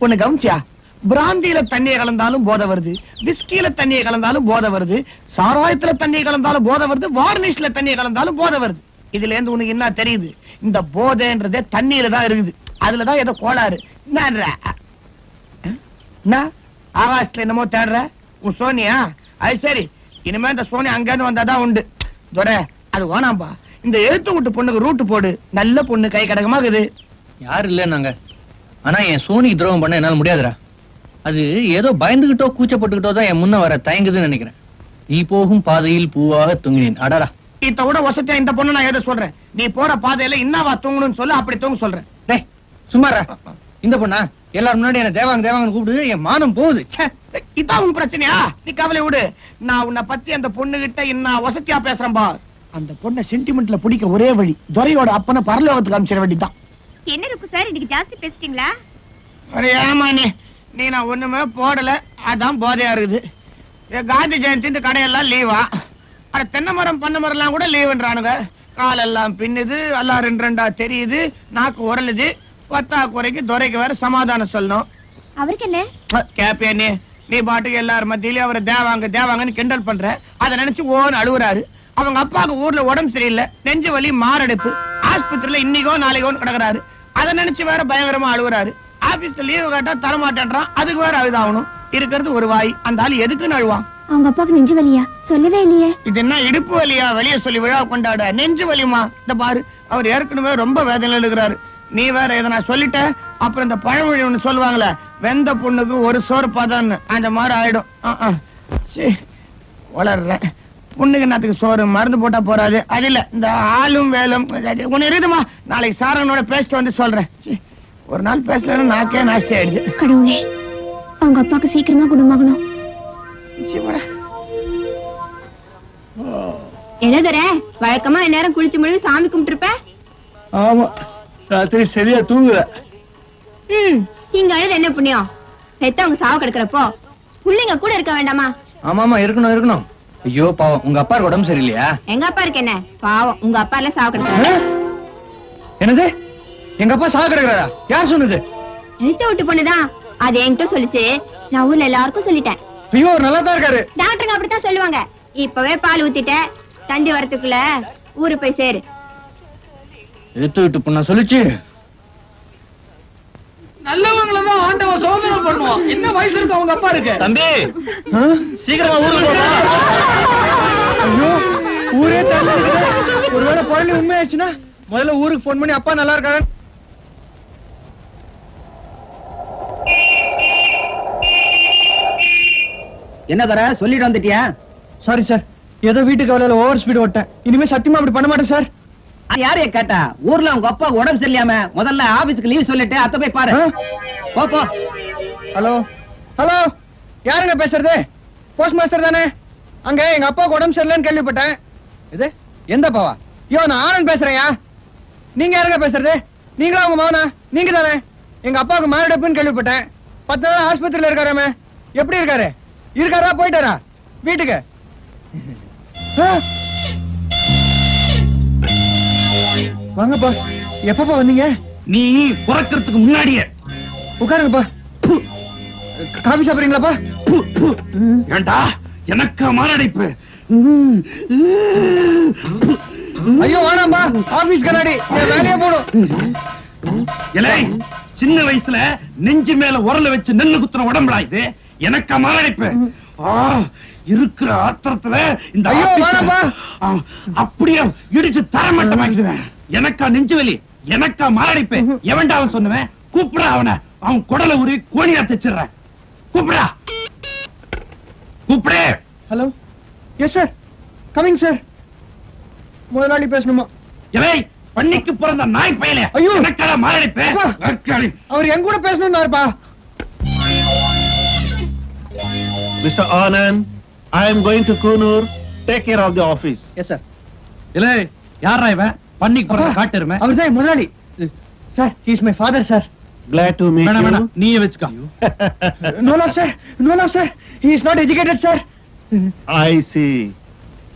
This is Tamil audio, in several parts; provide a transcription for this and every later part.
ஒண்ணு கவனிச்சியா? பிராந்தியில தண்ணியை கலந்தாலும் போதை வருது, விஸ்கியில தண்ணியை கலந்தாலும் போதை வருது, சாராயத்துல தண்ணியை கலந்தாலும் போதை வருது, வார்னிஷ்ல தண்ணியை கலந்தாலும் போதை வருது. இதுல இருந்து உனக்கு என்ன தெரியுது? இந்த போதைன்றதே தண்ணியில தான் இருக்குது. அதுலதான் ஏதோ கோளாறு. என்ன ஆகாசத்துல என்னமோ தேடுற? உன் சோனியா? அது சரி, இனிமே இந்த சோனி அங்கிருந்து வந்தாதான் உண்டு. துரை, அது வேணாம்பா. இந்த எழுத்து விட்டு பொண்ணுக்கு ரூட்டு போடு. நல்ல பொண்ணு, கை கடகமாகுது. யாரு இல்ல நாங்க, ஆனா என் சோனிக்கு துரோகம் பண்ண என்னால முடியாதுடா. அது ஏதோ பயந்துகிட்டோ கூச்சப்பட்டுக்கிட்டோ தான் என் முன்ன வர தயங்குதுன்னு நினைக்கிறேன். நீ போகும் பாதையில் பூவாக தூங்கினேன். அடாடா, இத விட வசதியா இந்த பொண்ணு நான் எதை சொல்றேன்? நீ போற பாதையில இன்னவா தூங்கணும்னு சொல்லு, அப்படி தூங்க சொல்றேன். டேய் சும்மாரா, இந்த பொண்ணா எல்லாரும் முன்னாடி என்ன தேவாங்க தேவாங்கன்னு கூப்பிடு, என் மானம் போகுது. இதான் உன் பிரச்சனையா? நீ கவலை விடு. நான் உன்னை பத்தி அந்த பொண்ணு கிட்ட என்ன வசதியா பேசுறேன் பா. அந்த பொண்ணை சென்டிமெண்ட்ல பிடிக்க ஒரே வழி, துரையோட அப்பனை பரலோகத்துக்கு அனுப்பிச்சிட வேண்டிதான். என்ன இருக்கு சார், இன்னைக்கு ஜாஸ்தி பேசிட்டீங்களா? அரே ஆமா, நீ நான் ஒண்ணுமே போடல, அதான் போதையா இருக்குது. காந்தி ஜெயந்தி கடையெல்லாம் லீவா? அட தென்னை மரம் பண்ண மரம் எல்லாம் கூட லீவுன்றானுங்க. காலெல்லாம் பின்னுது, எல்லாம் ரெண்டு ரெண்டா தெரியுது, நாக்கு உரலுது. பத்தா குறைக்கு துரைக்கு வேற சமாதானம் சொல்லணும். அவருக்கு என்ன கேப்பியா? நீ பாட்டுக்கு எல்லாரும் மத்தியிலயும் அவரை தேவாங்க தேவாங்கன்னு கிண்டல் பண்ற. அதை நினைச்சு ஓன்னு அழுவுறாரு. அவங்க அப்பாவுக்கு ஊர்ல உடம்பு சரியில்லை, நெஞ்சு வலி, மாரடைப்பு, ஆஸ்பத்திரியில இன்னைக்கோ நாளைக்கோன்னு கிடக்குறாரு. அதை நினைச்சு வேற பயங்கரமா அழுவுறாரு. ஆபீஸ்ல லீவு கேட்டா தரமாட்டேன்றான், அதுக்கு வேற அழுதாகணும். இருக்கிறது ஒரு வாய், அந்த ஆள் எதுக்குன்னு அழுவான்? அவங்க அப்பாவுக்கு நெஞ்சு வலியா? சொல்லவே இல்லையே. இது என்ன இடுப்பு வலியா? வெளியே சொல்லி விழா கொண்டாட. நெஞ்சு வலியுமா? இந்த பாரு, அவர் ஏற்கனவே ரொம்ப வேதனையில இருக்கிறாரு. நீ வேற இதை நான் சொல்லிட்டேன், அப்புறம் இந்த பழமொழி ஒண்ணு சொல்லுவாங்களே, வெந்த பொண்ணுக்கு ஒரு சோறு பதன்னு, அந்த மாதிரி ஆயிடும். வளர்றேன் பொண்ணுக்கு என்னத்துக்கு சோறு? மருந்து போட்டா போறாது. அது இல்ல, இந்த ஆளும் வேலும் ஒண்ணு இருக்குதுமா. நாளைக்கு சாரனோட பேசிட்டு வந்து சொல்றேன். ஒரு நாள் பேசலன்னு நாக்கே நாஸ்தி ஆயிடுது. கடவுளே, அவங்க அப்பாவுக்கு சீக்கிரமா குணமாகணும். எழுதுற வழக்கமா நேரம் குளிச்சு முழுவி சாமி கும்பிட்டு. ஆமா, ராத்திரி சரியா தூங்குற. இங்க அழுது என்ன புண்ணியம்? பெத்தவங்க சாவு கிடக்குறப்போ புள்ளைங்க கூட இருக்க வேண்டாமா? ஆமாமா, இருக்கணும் இருக்கணும். ஐயோ பாவம், உங்க அப்பா உடம்பு சரியில்லையா? எங்க அப்பா இருக்கு என்ன பாவம், உங்க அப்பா எல்லாம் சாவு கிடக்குறாரு. என்னது? எங்க அப்பா சாவு கிடக்குறாரா? யார் சொன்னது? எழுத்த விட்டு பொண்ணுதான், அது என்கிட்ட சொல்லிச்சு. நான் ஊர்ல எல்லாருக்கும் சொல்லிட்டேன். ஐயோ, நல்லா தான் இருக்காரு. டாக்டருங்க அப்படித்தான் சொல்லுவாங்க. இப்பவே பால் ஊத்திட்ட, தண்டி வரத்துக்குள்ள ஊரு போய் சேரு. எடுத்து விட்டு பொண்ணா சொல்லிச்சு. நல்லவங்களதான் ஆண்டவன் சோதனை பண்ணுவான். என்ன வயசு இருக்கு அவங்க அப்பா இருக்கு? தம்பி சீக்கிரமா ஊருக்கு போறா. ஐயோ, ஊரே தள்ளி. ஒருவேளை பழனி உண்மையாச்சுன்னா முதல்ல ஊருக்கு போன் பண்ணி அப்பா நல்லா இருக்காரு. என்ன தர சொல்லிட்டு வந்துட்டியா? சாரி சார், ஏதோ வீட்டுக்கு கவலையில ஓவர் ஸ்பீட் ஓட்டேன். இனிமே சத்தியமா அப்படி பண்ண மாட்டேன் சார். யாரைய கேட்டா? ஊர்ல உங்க அப்பா உடம்பு சரியில்லாம முதல்ல ஆபீஸ்க்கு லீவ் சொல்லிட்டு அத்த போய் பாரு. போ. ஹலோ ஹலோ, யாருங்க பேசுறது? போஸ்ட் மாஸ்டர் தானே? அங்க எங்க அப்பாவுக்கு உடம்பு சரியில்லைன்னு கேள்விப்பட்டேன். இது எந்த அப்பாவா? ஐயோ, நான் ஆனந்த் பேசுறேயா. நீங்க யாருங்க பேசுறது? நீங்களா உங்க மகனா? நீங்க தானே? எங்க அப்பாவுக்கு மாரடைப்புன்னு கேள்விப்பட்டேன். 10 நாள் ஆஸ்பத்திரியில இருக்காராமே. எப்படி இருக்காரு? இருக்காரா? போயிட்டாரா வீட்டுக்கு? வாங்கப்பா. எப்பப்பா வந்தீங்க? நீ பிறக்கிறதுக்கு முன்னாடியே. உட்காருங்கப்பா. காபி சாப்பிடுறீங்களாப்பா? ஏண்டா எனக்கு மாரடைப்பு? ஐயோ வேணாம்பா, ஆபீஸ் கண்ணாடி வேலையே போடும். இலை, சின்ன வயசுல நெஞ்சு மேல உரல வச்சு நெல்லு குத்துன உடம்புடா இது. எனக்கா மாரடைப்பு? இருக்கிற ஆத்திரத்துல இந்த ஐயோ வேணாம்பா, அப்படியே இடிச்சு தரமட்டமாக்கிடுவேன். எனக்கா நெஞ்சு வலி, எனக்கா மாரடைப்பு? எவன்டா அவன் சொன்னவன்? கூப்பிடா அவனை. அவன் குடலை உருவி கோணியா தச்சிடுறேன். கூப்பிடா, கூப்பிடு. Hello, yes sir, coming sir. முதலாளி பேசணுமா? இலை, பண்ணிக்கு பிறந்த நாய் பயலே. ஐயோ, எனக்கா மாரடைப்பு? அவர் என் கூட பேசணும்னாருப்பா. Mr. Anand, I am going to Kunur. Take care of the office. Yes, sir. இல்ல, யாரா இவன்? பண்ணிக்கு பிறந்த காட்டுருமே. அவர்தான் முதலாளி. Sir, he is my father, sir. Glad to meet you. நீயே வெச்சுக்க. No, sir. He is not educated, sir. I see.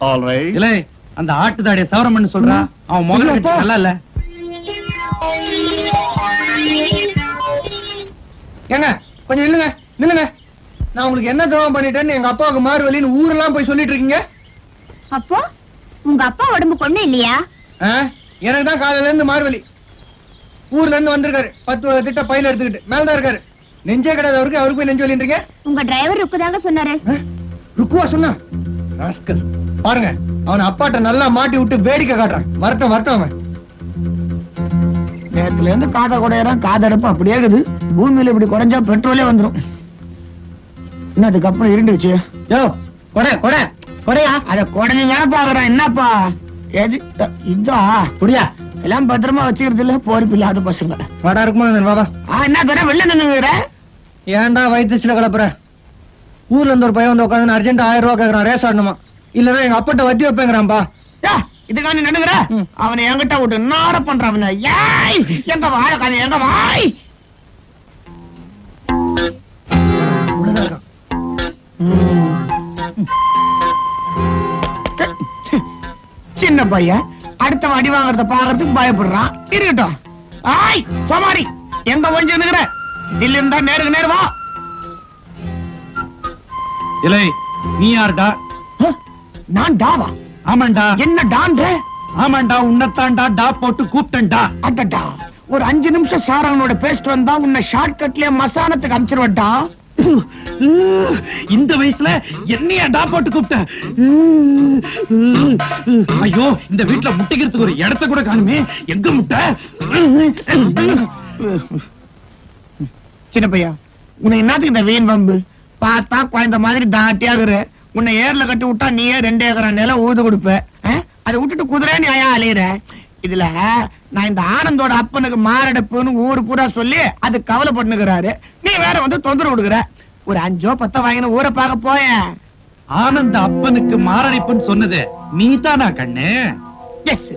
All right. இல்ல, அந்த ஆட்டுதாடிய சவரம் பண்ண சொல்றா. அவன் முதல்ல நல்லா இல்ல. ஏங்க கொஞ்சம் நில்லுங்க நில்லுங்க. நான் உங்களுக்கு என்ன துரோகம் பண்ணிட்டேன்னு எங்க அப்பாவுக்கு மாறு வலின்னு ஊரெல்லாம் போய் சொல்லிட்டு இருக்கீங்க. அப்போ உங்க அப்பா உடம்புக்கு ஒண்ணும் இல்லையா? எனக்கு தான் காலையில இருந்து மார்வலி. ஊர்ல இருந்து வந்திருக்காரு 10 திட்ட பையில எடுத்துக்கிட்டு மேலதான் இருக்காரு. நெஞ்சே கிடையாது அவருக்கு, அவருக்கு போய் நெஞ்சு வலின்றீங்க. உங்க டிரைவர் ருக்குதாங்க சொன்னாரு. ருக்குவா சொன்னா? ராஸ்கல். பாருங்க அவன் அப்பாட்ட நல்லா மாட்டி விட்டு வேடிக்கை காட்டுறான். வரட்டும் வரட்டும். அவன் நேரத்துல இருந்து காதை குடையறான், காதடுப்பு அப்படியே இருக்குது. பூமியில இப்படி குறைஞ்சா பெட்ரோலே வந்துரும். என்ன அதுக்கப்புறம் இருந்துச்சு? யோ கொடை கொடை கொடையா? அத குடஞ்சா பாக்குறான். என்னப்பா எது இதா குடியா? எல்லாம் பத்திரமா வச்சுக்கிறது இல்ல, பொறுப்பு இல்லாத பசங்க. வாடா இருக்குமா பாபா? என்ன தர வெளில நின்னுங்கிற? ஏன்டா வயிற்றுல கலப்புற? ஊர்ல இருந்து ஒரு பையன் வந்து உட்காந்து அர்ஜென்ட் 1000 ரூபாய் கேக்குறான், ரேஸ் ஆடணுமா? இல்லன்னா எங்க அப்பட்ட வட்டி வைப்பேங்கிறான்பா. இதுக்காண்டி நடுங்குற? அவனை என்கிட்ட விட்டு நார பண்றான். ஏய் எங்க வாழ காது எங்க வாய்? சின்ன பையன் அடுத்த அடி வாங்குறத பாக்குறதுக்கு பயப்படுறான். இருக்கட்டும். ஆய் சோமாரி எங்க கொஞ்சம் நிக்கிற? தில்லி இருந்தா நேருக்கு நேரு வா. இலை நீ யாருடா? நான் டாவா? ஆமாண்டா. என்ன டான்ற? ஆமாண்டா, உன்னத்தாண்டா டா போட்டு கூப்பிட்டேன்டா. அடடா, ஒரு 5 நிமிஷம் சாரவனோட பேசிட்டு வந்தா உன்னை ஷார்ட் கட்லயே மசானத்துக்கு அனுப்பிச்சிருவட்டா. இந்த வயசுல என்னையா டா போட்டு கூப்பிட்ட? ஐயோ, இந்த வீட்டுல முட்டைக்கிறதுக்கு ஒரு இடத்த கூட காணுமே. எங்க முட்டை? சின்ன பையா, உன்னை என்னத்துக்கு இந்த வீண் வம்பு? பார்த்தா குழந்த மாதிரி தாட்டியாகுற. உன்னை ஏர்ல கட்டி விட்டா நீயே 2 ஏக்கர் நிலம் ஊது கொடுப்ப. அதை விட்டுட்டு குதிரை நீ ஐயா அலையிற. இதுல நான் இந்த ஆனந்தோட அப்பனுக்கு மாரடைப்புன்னு ஊரு பூரா சொல்லி அது கவலைப்பட்டுக்கிறாரு. நீ வேற வந்து தொந்தரவு கொடுக்குற. ஒரு 5 10 வாங்கின ஊரை பார்க்க போய. ஆனந்த அப்பனுக்கு மாரடைப்புன்னு சொன்னது நீ தானா கண்ணு? எஸ்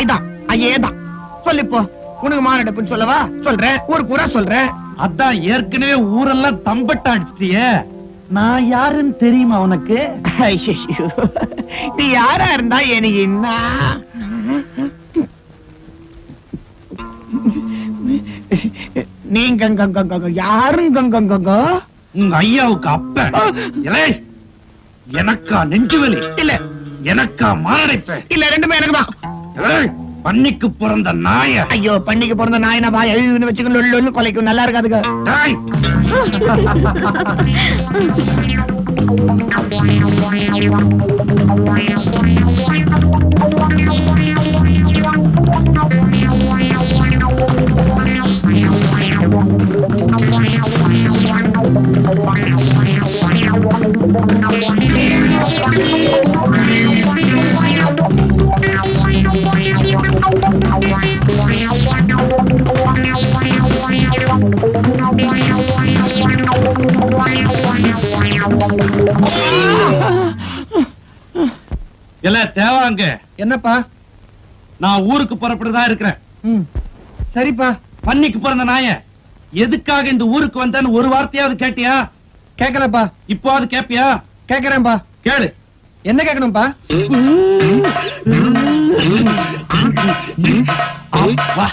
ஐதான் ஐயேதான். சொல்லிப்போ உனக்கு மாரடைப்புன்னு சொல்லவா? சொல்றேன், ஊரு பூரா சொல்றேன். அதான் ஏற்கனவே ஊரெல்லாம் தம்பட்ட அடிச்சிட்டியே. நான் யாருன்னு தெரியுமா உனக்கு? ஐயோ, நீ யாரா இருந்தா எனக்கு என்ன? நீங்க யாருங்க? உங்க ஐயாவுக்கு அப்ப. எனக்கா நெஞ்சுவலி? இல்ல. எனக்கா மாரடைப்பு? இல்ல, ரெண்டுமே எனக்கு தான். பண்ணிக்கு பிறந்த நாய. ஐயோ, பண்ணிக்கு பிறந்த நாயனா பா எழுதுன்னு வச்சுக்கணும். கொலைக்கும் நல்லா இருக்காதுங்க. இல்ல தேவாங்க. என்னப்பா? நான் ஊருக்கு புறப்படுறதா இருக்கிறேன். சரிப்பா. பண்ணிக்கு பிறந்த நாய, எதுக்காக இந்த ஊருக்கு வந்தேன்னு ஒரு வார்த்தையாவது கேட்டியா? கேட்கலப்பா. இப்போது கேப்பியா? கேக்குறேன்பா. கேளு. என்ன கேட்கணும்பா? வா,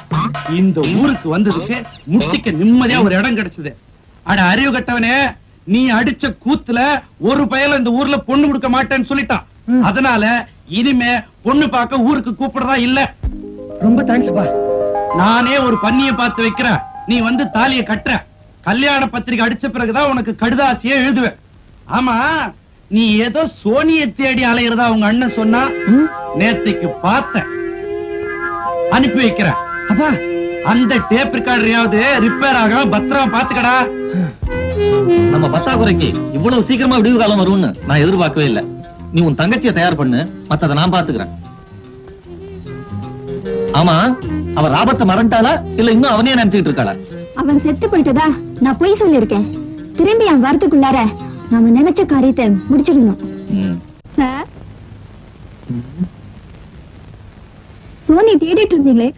இந்த ஊருக்கு வந்ததுக்கு முட்டிக்கு நிம்மதியா ஒரு இடம் கிடைச்சது. அட அறிவு கட்டவனே, நீ அடிச்ச கூத்துல ஒரு பயல இந்த ஊர்ல பொண்ணு கொடுக்க மாட்டேன்னு சொல்லிட்டான். அதனால இனிமே பொண்ணு பார்க்க ஊருக்கு கூப்பிடுறதா இல்ல. ரொம்ப தேங்க்ஸ்பா. நானே ஒரு பண்ணிய பார்த்து வைக்கிறேன். நீ வந்து தாலியை கட்டுற. கல்யாண பத்திரிகை அடிச்ச பிறகுதான் உனக்கு கடுதாசியே எழுதுவேன். ஆமா, நீ ஏதோ சோனியை தேடி அலையிறதா உங்க அண்ணன் சொன்னா. நேத்தைக்கு பார்த்த அனுப்பி வைக்கிறேன். அப்பா, அந்த டேப் ரெக்கார்டரையாவது ரிப்பேர் ஆக பத்திரமா பாத்துக்கடா. நம்ம பத்தாக்குறைக்கு இவ்வளவு சீக்கிரமா விடிவு காலம் வரும்னு நான் எதிர்பார்க்கவே இல்ல. நீ உன் தங்கச்சியை தயார் பண்ணு, மத்தத நான் பாத்துக்கிறேன். ஆமா, அவ ராபர்ட்ட மறந்துட்டாளா இல்ல இன்னும் அவனே நினைச்சுட்டு இருக்காளா? அவன் செத்து போயிட்டதா நான் பொய் சொல்லிருக்கேன். திரும்பி அவன் வரத்துக்குள்ளார நாம நினைச்ச காரியத்தை முடிச்சிடணும். சார், சோனி தேடிட்டு இருந்தீங்களே,